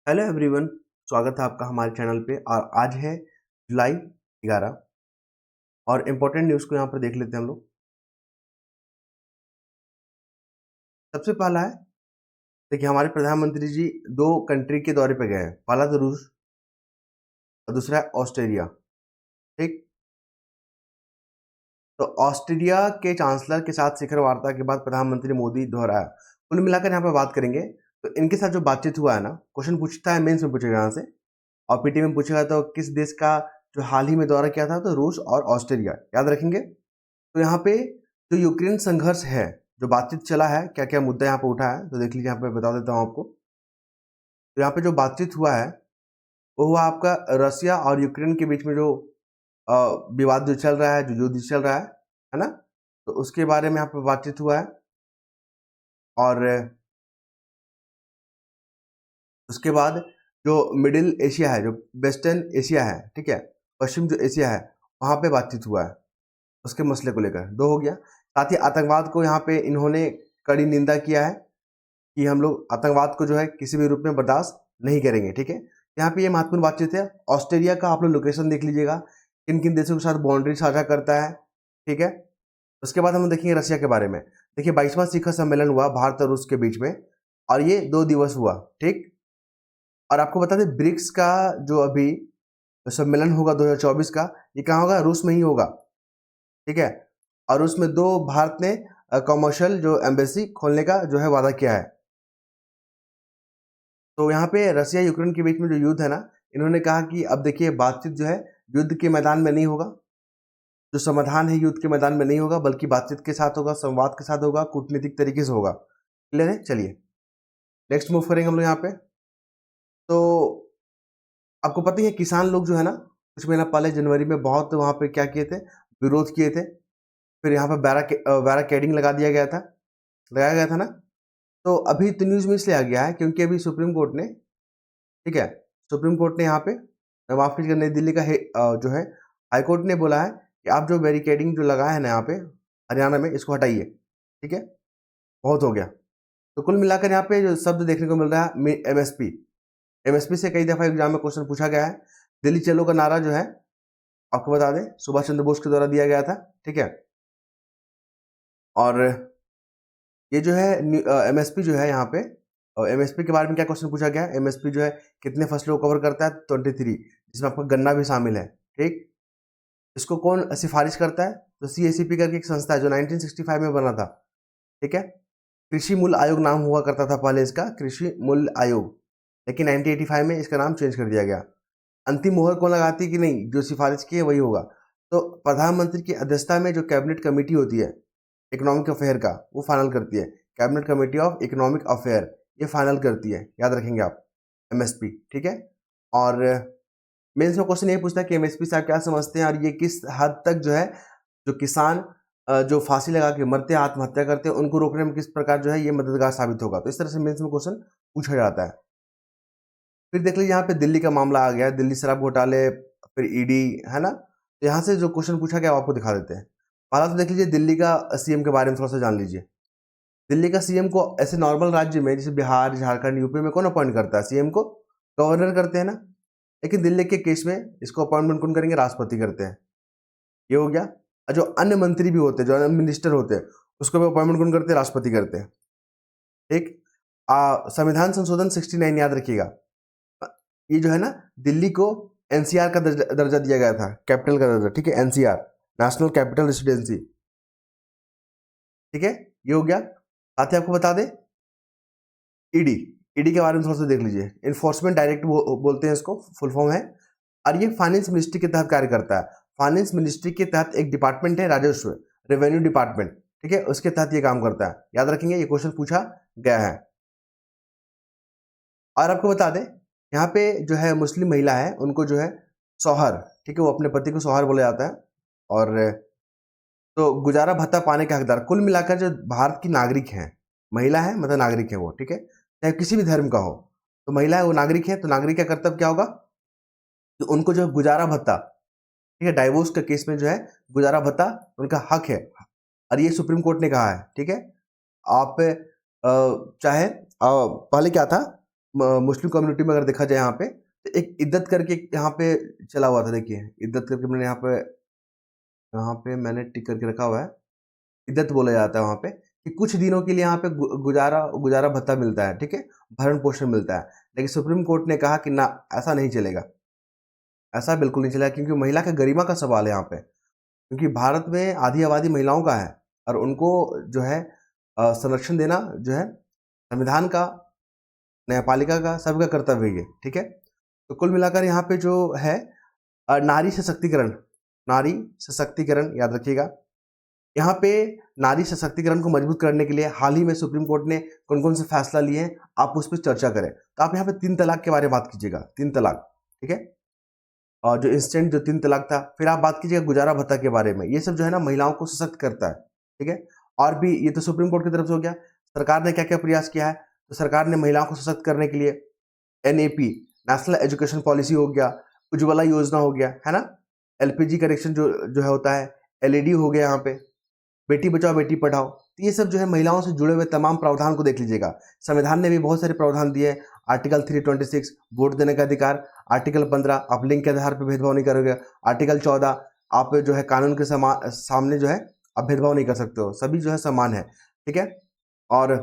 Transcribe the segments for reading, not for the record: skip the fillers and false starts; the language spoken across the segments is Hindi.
हेलो एवरीवन, स्वागत है आपका हमारे चैनल पे। और आज है जुलाई 11 और इम्पोर्टेंट न्यूज़ को यहाँ पर देख लेते हैं हम लोग। सबसे पहला है, देखिए हमारे प्रधानमंत्री जी दो कंट्री के दौरे पे गए हैं। पहला तो रूस और दूसरा है ऑस्ट्रेलिया। ठीक, तो ऑस्ट्रेलिया के चांसलर के साथ शिखर वार्ता के बाद प्रधानमंत्री मोदी दोहराया। कुल मिलाकर यहाँ पर बात करेंगे तो इनके साथ जो बातचीत हुआ है ना, क्वेश्चन पूछता है मेंस में पूछेगा यहाँ से, और पीटी में पूछेगा तो किस देश का जो हाल ही में दौरा किया था, तो रूस और ऑस्ट्रेलिया याद रखेंगे। तो यहाँ पे जो यूक्रेन संघर्ष है, जो बातचीत चला है, क्या क्या मुद्दा यहाँ पे उठा है, तो देख लीजिए, यहाँ पे बता देता हूँ आपको। तो यहाँ पे जो बातचीत हुआ है वो हुआ आपका रसिया और यूक्रेन के बीच में जो विवाद जो चल रहा है, जो युद्ध चल रहा है ना, तो उसके बारे में यहाँ पे बातचीत हुआ है। और उसके बाद जो मिडिल एशिया है, जो वेस्टर्न एशिया है, ठीक है, पश्चिम जो एशिया है, वहाँ पे बातचीत हुआ है उसके मसले को लेकर। दो हो गया। साथ ही आतंकवाद को यहाँ पे इन्होंने कड़ी निंदा किया है कि हम लोग आतंकवाद को जो है किसी भी रूप में बर्दाश्त नहीं करेंगे। ठीक है, यहाँ पे ये महत्वपूर्ण बातचीत है। ऑस्ट्रेलिया का आप लोग लोकेशन देख लीजिएगा, किन किन देशों के साथ बाउंड्री साझा करता है। ठीक है, उसके बाद हम लोग देखेंगे रशिया के बारे में। देखिए 22वां शिखर सम्मेलन हुआ भारत और रूस के बीच में, और ये 2 दिवस हुआ। ठीक, और आपको बता दें ब्रिक्स का जो अभी सम्मेलन होगा 2024 का, ये कहाँ होगा? रूस में ही होगा। ठीक है, और उसमें दो भारत ने कमर्शियल जो एम्बेसी खोलने का जो है वादा किया है। तो यहाँ पे रसिया यूक्रेन के बीच में जो युद्ध है ना, इन्होंने कहा कि अब देखिए बातचीत जो है युद्ध के मैदान में नहीं होगा, जो समाधान है युद्ध के मैदान में नहीं होगा, बल्कि बातचीत के साथ होगा, संवाद के साथ होगा, कूटनीतिक तरीके से होगा। क्लियर है? चलिए नेक्स्ट मूव करेंगे हम लोग यहाँ पे। तो आपको पता ही है किसान लोग जो है ना, कुछ महीना पहले जनवरी में बहुत वहाँ पे क्या किए थे, विरोध किए थे। फिर यहाँ पर बैराकेडिंग लगाया गया था ना। तो अभी तो न्यूज़ में इसलिए आ गया है क्योंकि अभी सुप्रीम कोर्ट ने, ठीक है, सुप्रीम कोर्ट ने यहाँ पे माफ कीजिएगा, नई दिल्ली का जो है हाई कोर्ट ने बोला है कि आप जो बैरिकेडिंग जो लगाए हैं ना यहाँ पे हरियाणा में, इसको हटाइए। ठीक है, बहुत हो गया। तो कुल मिलाकर यहाँ पे जो शब्द देखने को मिल रहा है एमएसपी। एमएसपी से कई दफा एग्जाम में क्वेश्चन पूछा गया है। दिल्ली चलो का नारा जो है आपको बता दें सुभाष चंद्र बोस के द्वारा दिया गया था। ठीक है, और ये जो है एमएसपी जो है यहाँ पे, और एमएसपी के बारे में क्या क्वेश्चन पूछा गया है? एमएसपी जो है कितने फसलों को कवर करता है? 23, जिसमें आपका गन्ना भी शामिल है। ठीक, इसको कौन सिफारिश करता है? तो सीएसीपी करके एक संस्था है जो 1965 में बना था। ठीक है, कृषि मूल्य आयोग नाम हुआ करता था पहले इसका, कृषि मूल्य आयोग, लेकिन 1985 में इसका नाम चेंज कर दिया गया। अंतिम मोहर कौन लगाती कि नहीं, जो सिफारिश की है वही होगा। तो प्रधानमंत्री की अध्यक्षता में जो कैबिनेट कमेटी होती है इकोनॉमिक अफेयर का, वो फाइनल करती है। Cabinet committee of economic affair ये फाइनल करती है, याद रखेंगे आप, एमएसपी। ठीक है, और मेंस में क्वेश्चन ये पूछता है कि एमएसपी से आप क्या समझते हैं, और ये किस हद तक जो है जो किसान जो फांसी लगा के मरते हैं, आत्महत्या करते हैं, उनको रोकने में किस प्रकार जो है ये मददगार साबित होगा। तो इस तरह से मेंस में क्वेश्चन पूछा जाता है। फिर देख लीजिए यहाँ पे दिल्ली का मामला आ गया, दिल्ली शराब घोटाले, फिर ईडी, है ना। तो यहाँ से जो क्वेश्चन पूछा गया वो आपको दिखा देते हैं। पहला तो देख लीजिए दिल्ली का सीएम के बारे में थोड़ा सा जान लीजिए। दिल्ली का सीएम को ऐसे नॉर्मल राज्य में जैसे बिहार, झारखंड, यूपी में कौन अपॉइंट करता है? सीएम को गवर्नर करते हैं ना। लेकिन दिल्ली के केस में इसको अपॉइंटमेंट कौन करेंगे? राष्ट्रपति करते हैं। ये हो गया। और जो अन्य मंत्री भी होते हैं, जो अन्य मिनिस्टर होते हैं, उसको भी अपॉइंटमेंट कौन करते हैं? राष्ट्रपति करते हैं। ठीक, संविधान संशोधन 69 याद रखिएगा। ये जो है ना, दिल्ली को एनसीआर का दर्जा दिया गया था, कैपिटल का दर्जा। ठीक है, एनसीआर, नेशनल कैपिटल रेसिडेंसी। ठीक है, ये हो गया। साथ ही आपको बता दें ईडी, ईडी के बारे में थोड़ा सा देख लीजिए। इन्फोर्समेंट डायरेक्ट बोलते हैं इसको, फुल फॉर्म है। और ये फाइनेंस मिनिस्ट्री के तहत कार्य करता है। फाइनेंस मिनिस्ट्री के तहत एक डिपार्टमेंट है राजस्व, रेवेन्यू डिपार्टमेंट। ठीक है, उसके तहत ये काम करता है, याद रखेंगे, ये क्वेश्चन पूछा गया है। और आपको बता दें यहाँ पे जो है मुस्लिम महिला है, उनको जो है शौहर, ठीक है, वो अपने पति को शौहर बोला जाता है। और तो गुजारा भत्ता पाने के हकदार, कुल मिलाकर जो भारत की नागरिक हैं, महिला है मतलब नागरिक है वो, ठीक है, चाहे किसी भी धर्म का हो, तो महिला है वो नागरिक है। तो नागरिक का कर्तव्य क्या होगा कि उनको जो गुजारा भत्ता, ठीक है, डाइवोर्स के केस में जो है गुजारा भत्ता उनका हक है। और ये सुप्रीम कोर्ट ने कहा है। ठीक है, आप चाहे पहले क्या था मुस्लिम कम्युनिटी में अगर देखा जाए यहाँ पे, तो एक इद्दत करके यहाँ पे चला हुआ था। देखिए इद्दत करके मैंने मैंने टिक करके रखा हुआ है। इद्दत बोला जाता है वहाँ पे कि कुछ दिनों के लिए यहाँ पे गुजारा गुजारा भत्ता मिलता है, ठीक है, भरण पोषण मिलता है। लेकिन सुप्रीम कोर्ट ने कहा कि ना, ऐसा नहीं चलेगा, ऐसा बिल्कुल नहीं चलेगा, क्योंकि महिला का गरिमा का सवाल है यहाँ पे। क्योंकि भारत में आधी आबादी महिलाओं का है और उनको जो है संरक्षण देना जो है संविधान का, न्यायपालिका का, सबका कर्तव्य है, ठीक है। तो कुल मिलाकर यहाँ पे जो है नारी सशक्तिकरण, नारी सशक्तिकरण याद रखिएगा। यहाँ पे नारी सशक्तिकरण को मजबूत करने के लिए हाल ही में सुप्रीम कोर्ट ने कौन कौन से फैसला लिए हैं, आप उस पर चर्चा करें। तो आप यहाँ पे 3 तलाक के बारे में बात कीजिएगा, 3 तलाक, ठीक है, और जो इंस्टेंट जो 3 तलाक था। फिर आप बात कीजिएगा गुजारा भत्ता के बारे में। ये सब जो है ना महिलाओं को सशक्त करता है, ठीक है। और भी ये तो सुप्रीम कोर्ट की तरफ से हो गया। सरकार ने क्या क्या प्रयास किया है, तो सरकार ने महिलाओं को सशक्त करने के लिए NAP, नेशनल एजुकेशन पॉलिसी हो गया, उज्ज्वला योजना हो गया, है ना, LPG कनेक्शन जो है होता है, LED हो गया, यहाँ पे बेटी बचाओ बेटी पढ़ाओ। तो ये सब जो है महिलाओं से जुड़े हुए तमाम प्रावधान को देख लीजिएगा। संविधान ने भी बहुत सारे प्रावधान दिए हैं। आर्टिकल 326 वोट देने का अधिकार, आर्टिकल 15 आप लिंग के आधार पर भेदभाव नहीं करोगे, आर्टिकल 14 आप जो है कानून के सामने जो है आप भेदभाव नहीं कर सकते हो, सभी जो है समान है, ठीक है। और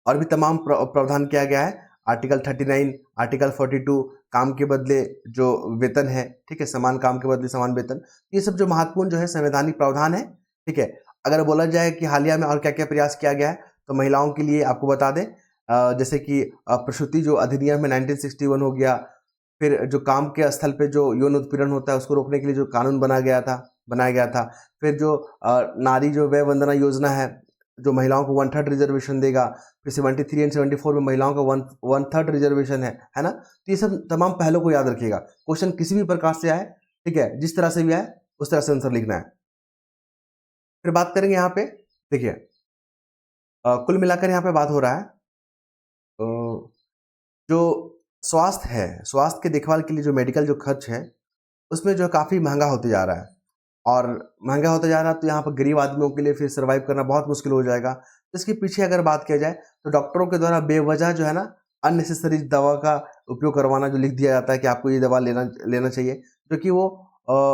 भी तमाम प्रावधान किया गया है। आर्टिकल 39, आर्टिकल 42 काम के बदले जो वेतन है, ठीक है, समान काम के बदले समान वेतन। ये सब जो महत्वपूर्ण जो है संवैधानिक प्रावधान है, ठीक है। अगर बोला जाए कि हालिया में और क्या क्या प्रयास किया गया है, तो महिलाओं के लिए आपको बता दें, जैसे कि प्रसूति जो अधिनियम में 1961 हो गया। फिर जो काम के स्थल पे जो यौन उत्पीड़न होता है उसको रोकने के लिए जो कानून बनाया गया था। फिर जो नारी जो वय वंदना योजना है, जो महिलाओं को 1/3 रिजर्वेशन देगा। फिर 73 एंड 74 में महिलाओं का 1/3 रिजर्वेशन है ना। तो ये सब तमाम पहलों को याद रखिएगा। क्वेश्चन किसी भी प्रकार से आए, ठीक है, जिस तरह से भी आए उस तरह से आंसर लिखना है। फिर बात करेंगे यहाँ पे, देखिए कुल मिलाकर यहाँ पे बात हो रहा है जो स्वास्थ्य है, स्वास्थ्य के देखभाल के लिए जो मेडिकल जो खर्च है उसमें जो काफ़ी महंगा होते जा रहा है। और महंगा होता जा रहा है तो यहाँ पर गरीब आदमियों के लिए फिर सर्वाइव करना बहुत मुश्किल हो जाएगा। तो इसके पीछे अगर बात किया जाए तो डॉक्टरों के द्वारा बेवजह जो है ना अननेसेसरी दवा का उपयोग करवाना, जो लिख दिया जाता है कि आपको ये दवा लेना चाहिए, जो कि वो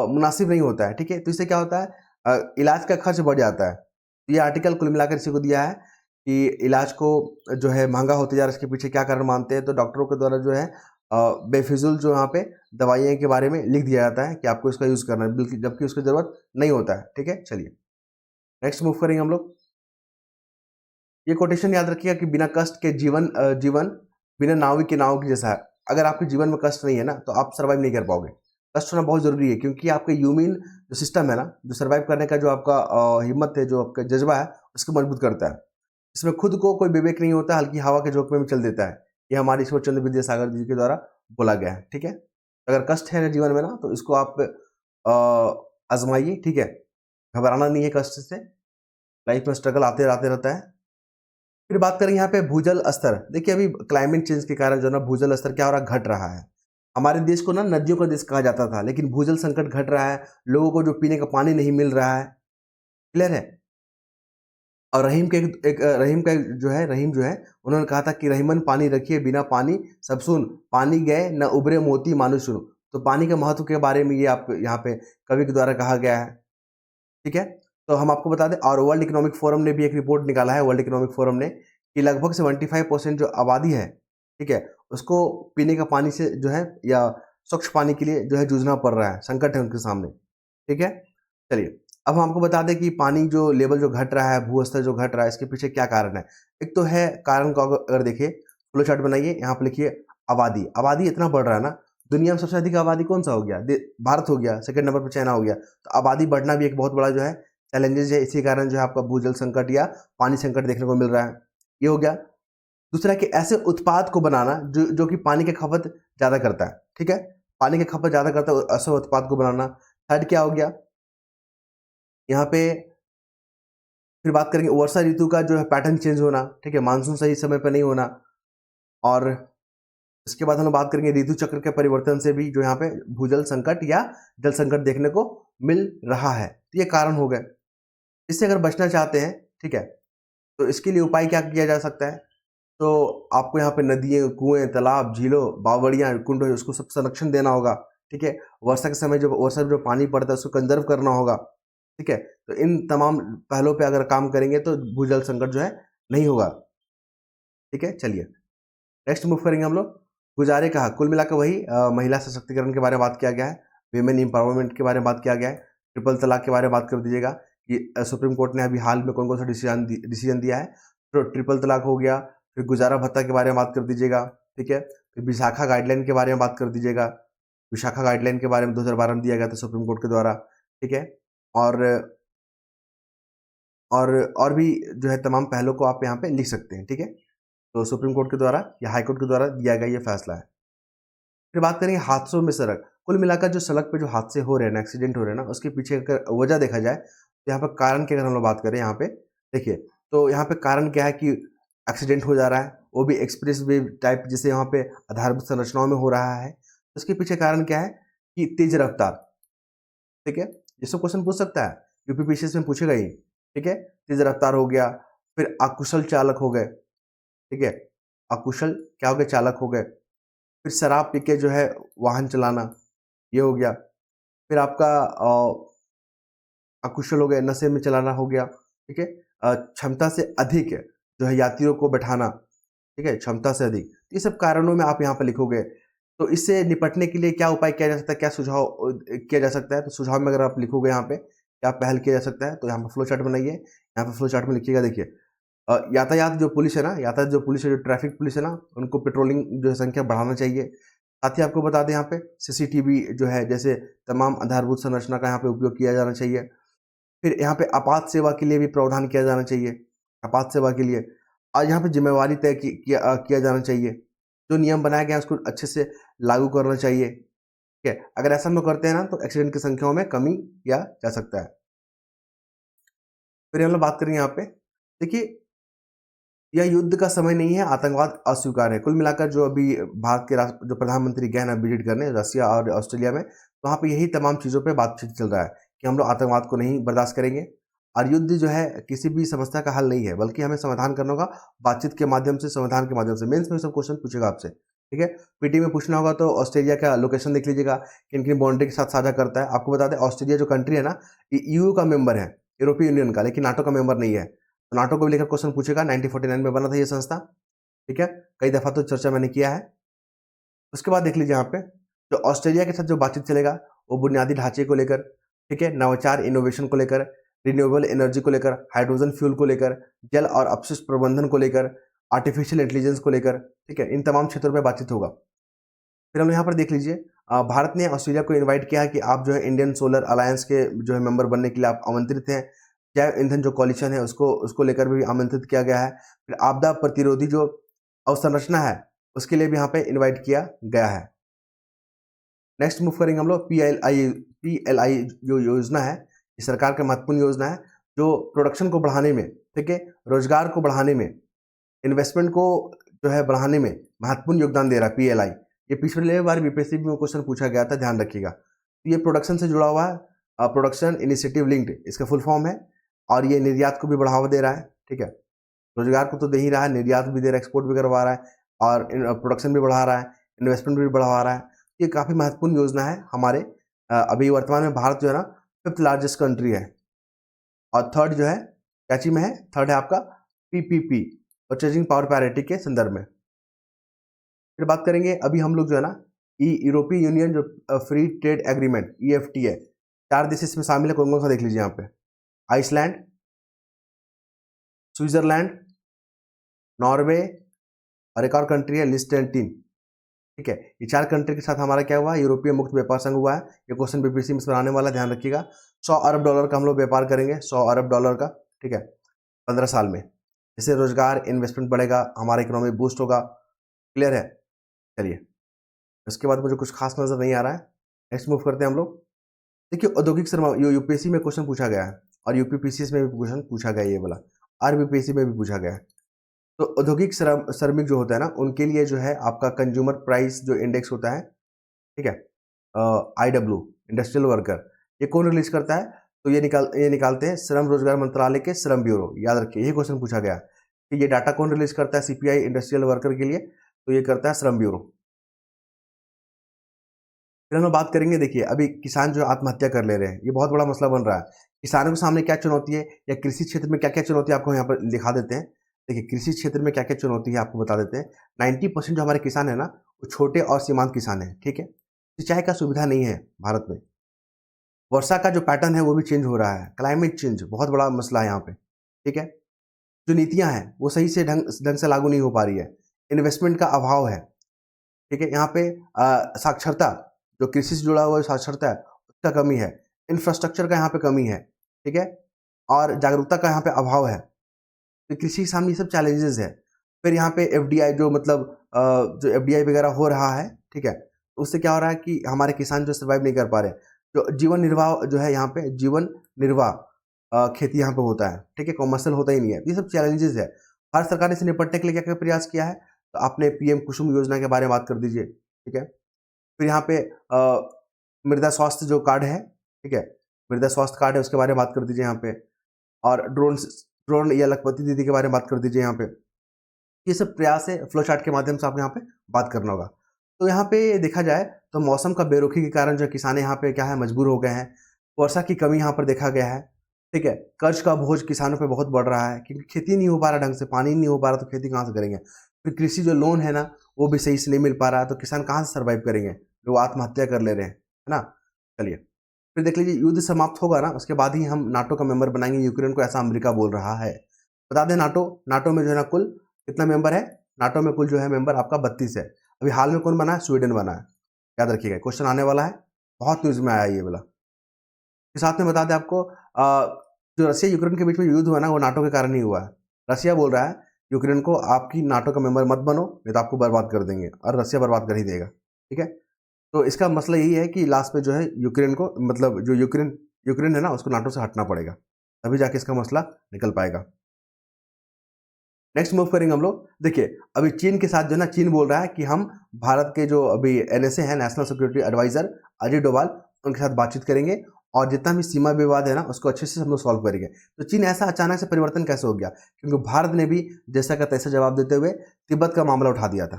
मुनासिब नहीं होता है, ठीक है। तो इससे क्या होता है, इलाज का खर्च बढ़ जाता है। तो ये आर्टिकल कुल मिलाकर इसी को दिया है कि इलाज को जो है महंगा होते जा रहा है, इसके पीछे क्या कारण मानते हैं। तो डॉक्टरों के द्वारा जो है बेफिजुल जो यहाँ पे दवाइयों के बारे में लिख दिया जाता है कि आपको इसका यूज़ करना है, बिल्कुल, जबकि उसकी ज़रूरत नहीं होता है, ठीक है। चलिए नेक्स्ट मूव करेंगे हम लोग। ये कोटेशन याद रखिएगा कि बिना कष्ट के जीवन बिना नाव के नाव की जैसा है। अगर आपके जीवन में कष्ट नहीं है ना तो आप सर्वाइव नहीं कर पाओगे। कष्ट होना बहुत ज़रूरी है, क्योंकि आपके ह्यूमन जो सिस्टम है ना, जो सर्वाइव करने का जो आपका हिम्मत है, जो आपका जज्बा है, उसको मजबूत करता है। इसमें खुद को कोई विवेक नहीं होता, हल्की हवा के झोंके में भी चल देता है। ये हमारे ईश्वर चंद्र विद्यासागर जी के द्वारा बोला गया है, ठीक है। अगर कष्ट है जीवन में ना तो इसको आप आजमाइए, ठीक है। घबराना नहीं है कष्ट से, लाइफ में स्ट्रगल आते आते रहता है। फिर बात करें यहाँ पे भूजल स्तर। देखिए अभी क्लाइमेट चेंज के कारण जो ना भूजल स्तर क्या हो रहा है, घट रहा है। हमारे देश को ना नदियों का देश कहा जाता था, लेकिन भूजल संकट घट रहा है, लोगों को जो पीने का पानी नहीं मिल रहा है, क्लियर है। और रहीम का जो है, रहीम जो है उन्होंने कहा था कि रहीमन पानी रखिए बिना पानी सब सुन, पानी गए न उबरे मोती मानो सुनो। तो पानी के महत्व के बारे में ये आप यहाँ पे कवि के द्वारा कहा गया है, ठीक है। तो हम आपको बता दें, और वर्ल्ड इकोनॉमिक फोरम ने भी एक रिपोर्ट निकाला है, वर्ल्ड इकोनॉमिक फोरम ने, कि लगभग 75% जो आबादी है, ठीक है, उसको पीने का पानी से जो है या स्वच्छ पानी के लिए जो है जूझना पड़ रहा है, संकट है उनके सामने, ठीक है। चलिए अब हम आपको बता दें कि पानी जो लेवल जो घट रहा है, भू स्तर जो घट रहा है, इसके पीछे क्या कारण है। एक तो है कारण को अगर देखिए, फ्लो चार्ट बनाइए, यहाँ पर लिखिए आबादी। आबादी इतना बढ़ रहा है ना, दुनिया में सबसे अधिक आबादी कौन सा हो गया, भारत हो गया, सेकंड नंबर पर चाइना हो गया। तो आबादी बढ़ना भी एक बहुत बड़ा जो है चैलेंजेस है। इसी कारण जो है आपका भूजल संकट या पानी संकट देखने को मिल रहा है, ये हो गया। दूसरा कि ऐसे उत्पाद को बनाना जो कि पानी की खपत ज़्यादा करता है, ठीक है, पानी की खपत ज़्यादा करता है, ऐसे उत्पाद को बनाना। थर्ड क्या हो गया यहाँ पे, फिर बात करेंगे वर्षा ऋतु का जो है पैटर्न चेंज होना, ठीक है, मानसून सही समय पर नहीं होना। और इसके बाद हम बात करेंगे ऋतु चक्र के परिवर्तन से भी जो यहाँ पे भूजल संकट या जल संकट देखने को मिल रहा है। तो ये कारण हो गए। इससे अगर बचना चाहते हैं, ठीक है, तो इसके लिए उपाय क्या किया जा सकता है। तो आपको यहाँ पे नदियाँ, कुएं, तालाब, झीलों, बावड़ियाँ, कुंड है, उसको सब संरक्षण देना होगा। ठीक है, वर्षा के समय वर्षा में जो पानी पड़ता है उसको कंजर्व करना होगा। ठीक है, तो इन तमाम पहलों पे अगर काम करेंगे तो भूजल संकट जो है नहीं होगा। ठीक है, चलिए नेक्स्ट मूव करेंगे हम लोग। गुजारे का हक, कुल मिलाकर वही महिला सशक्तिकरण के बारे में बात किया गया है, विमेन एम्पावरमेंट के बारे में बात किया गया है, ट्रिपल तलाक के बारे में बात कर दीजिएगा कि सुप्रीम कोर्ट ने अभी हाल में कौन कौन सा डिसीजन दिया है। तो ट्रिपल तलाक हो गया, फिर गुजारा भत्ता के बारे में बात कर दीजिएगा। ठीक है, फिर विशाखा गाइडलाइन के बारे में बात कर दीजिएगा। विशाखा गाइडलाइन के बारे में 2012 में दिया गया था सुप्रीम कोर्ट के द्वारा। ठीक है, और और भी जो है तमाम पहलों को आप यहाँ पे लिख सकते हैं। ठीक है, तो सुप्रीम कोर्ट के द्वारा या हाई कोर्ट के द्वारा दिया गया ये फैसला है। फिर बात करेंगे हादसों में सड़क। कुल मिलाकर जो सड़क पे जो हादसे हो रहे हैं ना, एक्सीडेंट हो रहे हैं ना, उसके पीछे अगर वजह देखा जाए तो यहाँ पर कारण की अगर हम लोग बात करें यहाँ पे देखिए, तो यहाँ पे कारण क्या है कि एक्सीडेंट हो जा रहा है, वो भी एक्सप्रेस वे टाइप जिसे यहाँ पे आधारभूत संरचनाओं में हो रहा है। उसके पीछे कारण क्या है कि तेज रफ्तार। ठीक है, ये सब क्वेश्चन पूछ सकता है, यूपीपीसीएस में पूछेगा ही। ठीक है, तेज रफ्तार हो गया, फिर अकुशल चालक हो गए। ठीक है, अकुशल क्या हो गए, चालक हो गए। फिर शराब पी के जो है वाहन चलाना, ये हो गया। फिर आपका अकुशल हो गया, नशे में चलाना हो गया। ठीक है, क्षमता से अधिक जो है यात्रियों को बैठाना। ठीक है, क्षमता से अधिक, ये सब कारणों में आप यहाँ पर लिखोगे। तो इससे निपटने के लिए क्या उपाय किया जा सकता है, क्या सुझाव किया जा सकता है, तो सुझाव में अगर आप लिखोगे यहाँ पे क्या पहल किया जा सकता है, तो यहाँ पर फ्लो चार्ट बनाइए। यहाँ पर फ्लो चार्ट में लिखिएगा, देखिए यातायात जो पुलिस है ना, यातायात जो पुलिस है, जो ट्रैफिक पुलिस है ना, उनको पेट्रोलिंग जो है संख्या बढ़ाना चाहिए। साथ ही आपको बता दें यहाँ पे सीसीटीवी जो है जैसे तमाम आधारभूत संरचना का यहाँ पे उपयोग किया जाना चाहिए। फिर यहाँ पे आपात सेवा के लिए भी प्रावधान किया जाना चाहिए। आपात सेवा के लिए आज यहाँ पे जिम्मेवारी तय किया जाना चाहिए। जो नियम बनाया गया है उसको अच्छे से लागू करना चाहिए। ठीक है, अगर ऐसा हम लोग करते हैं ना तो एक्सीडेंट की संख्याओं में कमी किया जा सकता है। फिर हम लोग बात करेंगे यहाँ पे, देखिए यह युद्ध का समय नहीं है, आतंकवाद अस्वीकार है। कुल मिलाकर जो अभी भारत के जो प्रधानमंत्री गए ना विजिट करने रसिया और ऑस्ट्रेलिया में, तो वहाँ पे यही तमाम चीज़ों पे बातचीत चल रहा है कि हम लोग आतंकवाद को नहीं बर्दाश्त करेंगे और युद्ध जो है किसी भी समस्या का हल नहीं है, बल्कि हमें समाधान करना होगा बातचीत के माध्यम से, समाधान के माध्यम से। मेंस में सब क्वेश्चन पूछेगा आपसे। ठीक है, पीटी में पूछना होगा तो ऑस्ट्रेलिया का लोकेशन देख लीजिएगा, किन किन बाउंड्री के साथ साझा करता है। आपको बता दें ऑस्ट्रेलिया जो कंट्री है ना, ईयू का मेंबर है, यूरोपीय यूनियन का, लेकिन नाटो का मेंबर नहीं है। तो नाटो को भी लेकर क्वेश्चन पूछेगा। 1949 में बना था ये संस्था। ठीक है, कई दफा तो चर्चा मैंने किया है। उसके बाद देख लीजिए यहाँ पे जो ऑस्ट्रेलिया के साथ जो बातचीत चलेगा वो बुनियादी ढांचे को लेकर, ठीक है, नवाचार इनोवेशन को लेकर, रिन्यूएबल एनर्जी को लेकर, हाइड्रोजन फ्यूल को लेकर, जल और अपशिष्ट प्रबंधन को लेकर, आर्टिफिशियल इंटेलिजेंस को लेकर। ठीक है, इन तमाम क्षेत्रों पर बातचीत होगा। फिर हम यहाँ पर देख लीजिए भारत ने ऑस्ट्रेलिया को इन्वाइट किया है कि आप जो है इंडियन सोलर अलायंस के जो है मेंबर बनने के लिए आप आमंत्रित हैं। जैव ईंधन जो कॉलिशन है उसको लेकर भी आमंत्रित किया गया है। फिर आपदा प्रतिरोधी जो अवसंरचना है उसके लिए भी यहाँ पे इनवाइट किया गया है। नेक्स्ट मूव करेंगे हम लोग पीएलआई जो योजना है, ये सरकार की महत्वपूर्ण योजना है जो प्रोडक्शन को बढ़ाने में, ठीक है, रोजगार को बढ़ाने में, इन्वेस्टमेंट को जो है बढ़ाने में महत्वपूर्ण योगदान दे रहा है पीएलआई। ये पिछले बार बीपीएससी में क्वेश्चन पूछा गया था, ध्यान रखिएगा। तो ये प्रोडक्शन से जुड़ा हुआ है, प्रोडक्शन इनिशिएटिव लिंक्ड इसका फुल फॉर्म है, और ये निर्यात को भी बढ़ावा दे रहा है। ठीक है, रोजगार को तो दे ही रहा है, निर्यात भी दे रहा है, एक्सपोर्ट भी करवा रहा है, और प्रोडक्शन भी बढ़ा रहा है, इन्वेस्टमेंट भी बढ़ा रहा है। ये काफ़ी महत्वपूर्ण योजना है हमारे। अभी वर्तमान में भारत जो है ना 5th लार्जेस्ट कंट्री है, और थर्ड जो है कैची में है, थर्ड है आपका पीपीपी, परचेजिंग पावर पैरिटी के संदर्भ में। फिर बात करेंगे अभी हम लोग जो है ना यूरोपीय यूनियन जो फ्री ट्रेड एग्रीमेंट EFTA है, 4 देश इसमें शामिल है। कौन कौन सा देख लीजिए यहाँ पे, आइसलैंड, स्विट्जरलैंड, नॉर्वे, और एक और कंट्री है लिस्टेनटीन। ठीक है, ये 4 कंट्री के साथ हमारा क्या हुआ, यूरोपीय मुक्त व्यापार संघ हुआ है। ये क्वेश्चन बीपीएससी में आने वाला, ध्यान रखिएगा। $100 अरब का हम लोग व्यापार करेंगे, $100 अरब का। ठीक है, 15 साल में। इससे रोजगार, इन्वेस्टमेंट बढ़ेगा, हमारा इकोनॉमी बूस्ट होगा। क्लियर है, चलिए। उसके बाद मुझे कुछ खास नजर नहीं आ रहा है, नेक्स्ट मूव करते हैं हम लोग। देखिए औद्योगिक श्रम यूपीएससी में क्वेश्चन पूछा गया है, और यूपीपीसीएस में भी क्वेश्चन पूछा गया है, ये वाला आरबीपीएससी में भी पूछा गया है। तो औद्योगिक श्रमिक जो होता है ना, उनके लिए जो है आपका कंज्यूमर प्राइस जो इंडेक्स होता है, ठीक है, IW इंडस्ट्रियल वर्कर, ये कौन रिलीज करता है, तो ये निकालते हैं श्रम रोजगार मंत्रालय के श्रम ब्यूरो। याद रखिए, ये क्वेश्चन पूछा गया। कि ये डाटा कौन रिलीज करता है सीपीआई इंडस्ट्रियल वर्कर के लिए, तो ये करता है श्रम ब्यूरो। फिर हम लोग बात करेंगे, देखिए अभी किसान जो आत्महत्या कर ले रहे हैं, ये बहुत बड़ा मसला बन रहा है। किसानों के सामने क्या चुनौती है, या कृषि क्षेत्र में क्या क्या चुनौती है, आपको यहाँ पर दिखा देते हैं। देखिए कृषि क्षेत्र में क्या क्या चुनौती है आपको बता देते हैं। 90% जो हमारे किसान है ना, वो छोटे और सीमांत किसान है, ठीक है। सिंचाई का सुविधा नहीं है भारत में। वर्षा का जो पैटर्न है वो भी चेंज हो रहा है, क्लाइमेट चेंज बहुत बड़ा मसला है यहाँ पे, ठीक है। जो नीतियाँ हैं वो सही से ढंग से लागू नहीं हो पा रही है। इन्वेस्टमेंट का अभाव है, ठीक है। यहाँ पे साक्षरता, जो कृषि से जुड़ा हुआ साक्षरता है उसका कमी है। इंफ्रास्ट्रक्चर का यहाँ पे कमी है, ठीक है। और जागरूकता का यहाँ पे अभाव है। तो कृषि के सामने ये सब चैलेंजेस है। फिर यहाँ पे एफडीआई जो मतलब जो एफडीआई वगैरह हो रहा है, ठीक है, तो उससे क्या हो रहा है कि हमारे किसान जो सर्वाइव नहीं कर पा रहे। जो जीवन निर्वाह जो है यहाँ पे, जीवन निर्वाह खेती यहाँ पे होता है, ठीक है, कॉमर्शियल होता ही नहीं है। ये सब चैलेंजेस है। भारत सरकार ने इसे निपटने के लिए क्या क्या प्रयास किया है, तो आपने पीएम कुसुम योजना के बारे में बात कर दीजिए, ठीक है। फिर यहाँ पे मृदा स्वास्थ्य जो कार्ड है, ठीक है, मृदा स्वास्थ्य कार्ड है, उसके बारे में बात कर दीजिए यहाँ पे। और ड्रोन या लखपति दीदी के बारे में बात कर दीजिए यहाँ पे। ये सब प्रयास है, फ्लो चार्ट के माध्यम से आपको यहाँ पे बात करना होगा। तो यहाँ पे देखा जाए तो मौसम का बेरुखी के कारण जो किसान यहाँ पे क्या है, मजबूर हो गए हैं। वर्षा की कमी यहाँ पर देखा गया है, ठीक है। कर्ज का बोझ किसानों पे बहुत बढ़ रहा है, क्योंकि खेती नहीं हो पा रहा ढंग से, पानी नहीं हो पा रहा, तो खेती कहाँ से करेंगे। फिर कृषि जो लोन है ना, वो भी सही से नहीं मिल पा रहा है, तो किसान कहाँ से सर्वाइव करेंगे, जो आत्महत्या कर ले रहे हैं, है ना। चलिए फिर देख लीजिए, युद्ध समाप्त होगा ना, उसके बाद ही हम नाटो का मेंबर बनाएंगे यूक्रेन को, ऐसा अमेरिका बोल रहा है। बता दें, नाटो में जो है ना कुल कितना मेंबर है, नाटो में कुल जो है मेंबर आपका 32 है। अभी हाल में कौन बना है, स्वीडन बना है। याद रखिएगा, क्वेश्चन आने वाला है, बहुत न्यूज में आया ये वाला। के साथ में बता दें आपको, जो रशिया यूक्रेन के बीच में युद्ध हुआ ना, वो नाटो के कारण ही हुआ है। रशिया बोल रहा है यूक्रेन को, आपकी नाटो का मेंबर मत बनो, नहीं तो आपको बर्बाद कर देंगे, और रशिया बर्बाद कर ही देगा, ठीक है। तो इसका मसला यही है कि लास्ट में जो है यूक्रेन को, मतलब जो यूक्रेन है ना, उसको नाटो से हटना पड़ेगा, तभी जाके इसका मसला निकल पाएगा। नेक्स्ट मूव करेंगे हम लोग। देखिए अभी चीन के साथ जो है ना, चीन बोल रहा है कि हम भारत के जो अभी एनएसए है, national security advisor Ajit Doval, उनके साथ बातचीत करेंगे, और जितना भी सीमा विवाद है ना, उसको अच्छे से हम लोग सॉल्व करेंगे। तो चीन ऐसा अचानक से परिवर्तन कैसे हो गया, क्योंकि भारत ने भी जैसा का तैसा जवाब देते हुए तिब्बत का मामला उठा दिया था।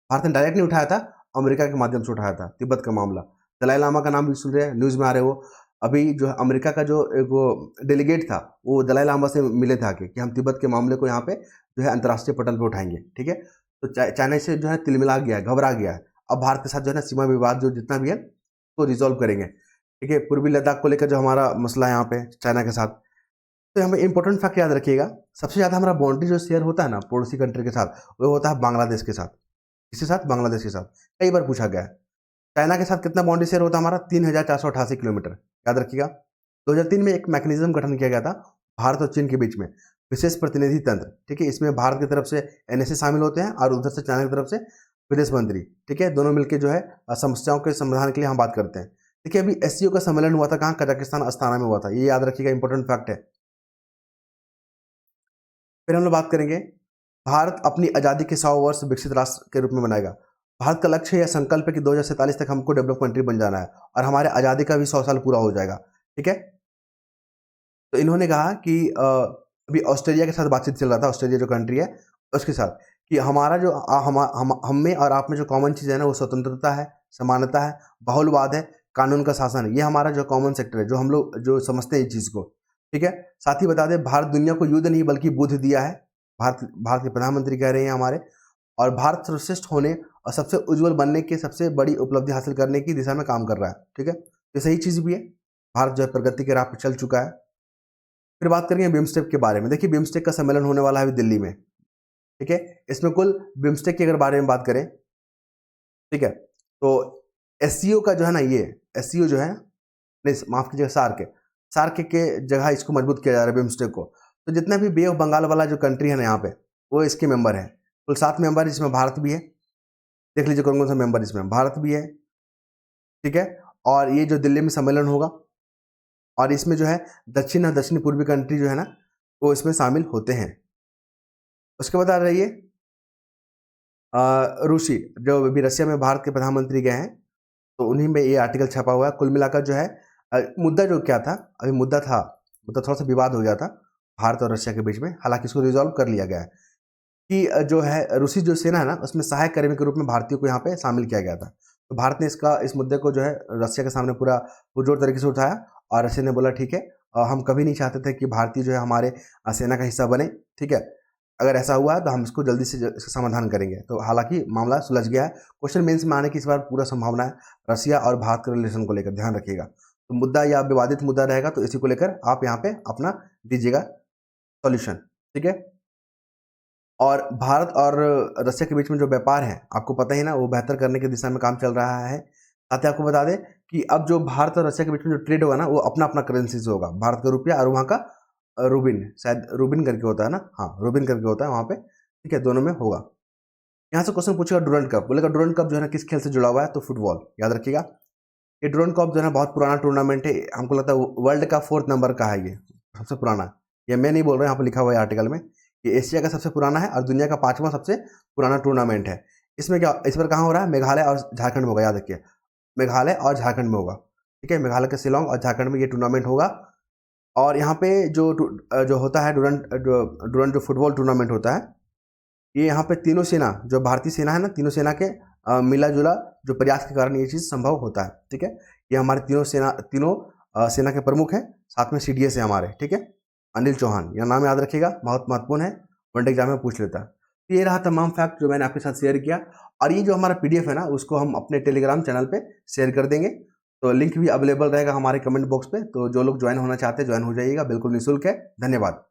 भारत ने डायरेक्ट नहीं उठाया था, अमेरिका के माध्यम से उठाया था तिब्बत का मामला। दलाई लामा का नाम भी सुन रहे हैं, न्यूज़ में आ रहे हो। अभी जो है अमेरिका का जो एक वो डेलीगेट था, वो दलाई लामा से मिले थे आके, कि हम तिब्बत के मामले को यहाँ पे जो है अंतर्राष्ट्रीय पटल पे उठाएंगे, ठीक है। तो चाइना से जो है तिलमिला गया है, घबरा गया है। अब भारत के साथ जो है ना सीमा विवाद जो जितना भी है तो रिजॉल्व करेंगे, ठीक है। पूर्वी लद्दाख को लेकर जो हमारा मसला है यहाँ पे चाइना के साथ, तो हमें इंपॉर्टेंट फैक्ट याद रखिएगा, सबसे ज़्यादा हमारा बाउंड्री जो शेयर होता है ना पड़ोसी कंट्री के साथ, वो होता है बांग्लादेश के साथ। किसके साथ, बांग्लादेश के साथ। कई बार पूछा गया है। चाइना के साथ कितना बाउंड्री शेयर होता है हमारा, 3488 किलोमीटर, याद रखिएगा। 2003 में एक मैकेनिज्म गठन किया गया था भारत और चीन के बीच में, विशेष प्रतिनिधि तंत्र, ठीक है। इसमें भारत की तरफ से एनएसए शामिल होते हैं, और उधर से चाइना की तरफ से विदेश मंत्री, ठीक है। दोनों मिलकर जो है समस्याओं के समाधान के लिए हम बात करते हैं। देखिए अभी एससीओ का सम्मेलन हुआ था कहाँ, कजाकिस्तान अस्ताना में हुआ था, ये याद रखिएगा, इंपॉर्टेंट फैक्ट है। फिर हम लोग बात करेंगे, भारत अपनी आज़ादी के 100 वर्ष विकसित राष्ट्र के रूप में मनाएगा। भारत का लक्ष्य या संकल्प है कि 2047 तक हमको डेवलप कंट्री बन जाना है, और हमारे आज़ादी का भी 100 साल पूरा हो जाएगा, ठीक है। तो इन्होंने कहा कि अभी ऑस्ट्रेलिया के साथ बातचीत चल रहा था, ऑस्ट्रेलिया जो कंट्री है उसके साथ, कि हमारा जो हम में और आप में जो कॉमन चीज़ है ना, वो स्वतंत्रता है, समानता है, बहुलवाद है, कानून का शासन है। ये हमारा जो कॉमन सेक्टर है, जो हम लोग जो समझते हैं इस चीज़ को, ठीक है। साथ ही बता दें, भारत दुनिया को युद्ध नहीं बल्कि बुद्ध दिया है, भारत के प्रधानमंत्री कह रहे हैं हमारे। और भारत सर्वश्रेष्ठ होने और सबसे उज्जवल बनने की सबसे बड़ी उपलब्धि हासिल करने की दिशा में काम कर रहा है, ठीक है। ये सही चीज़ भी है, भारत जो है प्रगति के राह पर चल चुका है। फिर बात करेंगे बिम्स्टेक के बारे में। देखिए बिम्स्टेक का सम्मेलन होने वाला है अभी दिल्ली में, ठीक है। इसमें कुल बिम्स्टेक के अगर बारे में बात करें, ठीक है, तो एससीओ का जो है ना, ये एससीओ जो है, नहीं माफ कीजिएगा, सार्क के जगह इसको मजबूत किया जा रहा है बिम्स्टेक को। तो जितना भी बे ऑफ बंगाल वाला जो कंट्री है ना यहाँ पे, वो इसके मेंबर है। कुल 7 मेंबर, इसमें भारत भी है। देख लीजिए कौन कौन सा मेंबर इसमें, भारत भी है, ठीक है। और ये जो दिल्ली में सम्मेलन होगा, और इसमें जो है दक्षिण और दक्षिण पूर्वी कंट्री जो है ना, वो इसमें शामिल होते हैं। उसके बाद आ रही है रूसी, जो अभी रशिया में भारत के प्रधानमंत्री गए हैं, तो उन्हीं में ये आर्टिकल छपा हुआ है। कुल मिलाकर जो है मुद्दा जो क्या था, अभी मुद्दा थोड़ा सा विवाद हो गया था, भारत और रशिया के बीच में। हालांकि इसको रिजॉल्व कर लिया गया है कि जो है रूसी जो सेना है ना, उसमें सहायक कर्मी के रूप में भारतीयों को यहाँ पे शामिल किया गया था। तो भारत ने इस मुद्दे को जो है रशिया के सामने पूरा पुरजोर तरीके से उठाया और रशिया ने बोला ठीक है, हम कभी नहीं चाहते थे कि भारतीय जो है हमारे सेना का हिस्सा बने, ठीक है, अगर ऐसा हुआ है तो हम इसको जल्दी से इसका समाधान करेंगे। तो हालांकि मामला सुलझ गया है। क्वेश्चन मेंस में आने की इस बार पूरा संभावना है रशिया और भारत के रिलेशन को लेकर, ध्यान रखिएगा। तो मुद्दा या विवादित मुद्दा रहेगा तो इसी को लेकर आप यहाँ पे अपना दीजिएगा सॉल्यूशन, ठीक है। और भारत और रशिया के बीच में जो व्यापार है, आपको पता ही ना, वो बेहतर करने की दिशा में काम चल रहा है। साथ ही आपको बता दें कि अब जो भारत और रशिया के बीच में जो ट्रेड होगा ना, वो अपना अपना करेंसी से होगा। भारत का रुपया और वहाँ का रूबिन, शायद रूबिन करके होता है ना, हाँ रूबिन करके होता है वहाँ पे, ठीक है, दोनों में होगा। यहाँ से क्वेश्चन पूछेगा डुरंड कप, बोलेगा डुरंड कप जो है ना किस खेल से जुड़ा हुआ है, तो फुटबॉल, याद रखिएगा। ये डुरंड कप जो है ना बहुत पुराना टूर्नामेंट है, हमको लगता है वर्ल्ड का 4th नंबर का है, ये सबसे पुराना। ये मैं नहीं बोल रहा, यहाँ पर लिखा हुआ है आर्टिकल में, ये एशिया का सबसे पुराना है और दुनिया का 5वां सबसे पुराना टूर्नामेंट है। इसमें क्या, इस बार कहाँ हो रहा है, मेघालय और झारखंड में होगा, याद रखिए, मेघालय और झारखंड में होगा, ठीक है, मेघालय के शिलोंग और झारखंड में ये टूर्नामेंट होगा। और यहाँ पे जो होता है डुरंड जो फुटबॉल टूर्नामेंट होता है, ये यहाँ पे तीनों सेना, जो भारतीय सेना है ना, तीनों सेना के मिला जुला जो प्रयास के कारण ये चीज़ संभव होता है, ठीक है। ये हमारे तीनों सेना के प्रमुख हैं, साथ में CDS है हमारे, ठीक है, अनिल चौहान, यह नाम याद रखिएगा, बहुत महत्वपूर्ण है, वनडे एग्जाम में पूछ लेता है। तो ये रहा तमाम फैक्ट जो मैंने आपके साथ शेयर किया। और ये जो हमारा PDF है ना, उसको हम अपने टेलीग्राम चैनल पे शेयर कर देंगे, तो लिंक भी अवेलेबल रहेगा हमारे कमेंट बॉक्स पे। तो जो लोग ज्वाइन होना चाहते हैं ज्वाइन हो जाइएगा, बिल्कुल निःशुल्क है। धन्यवाद।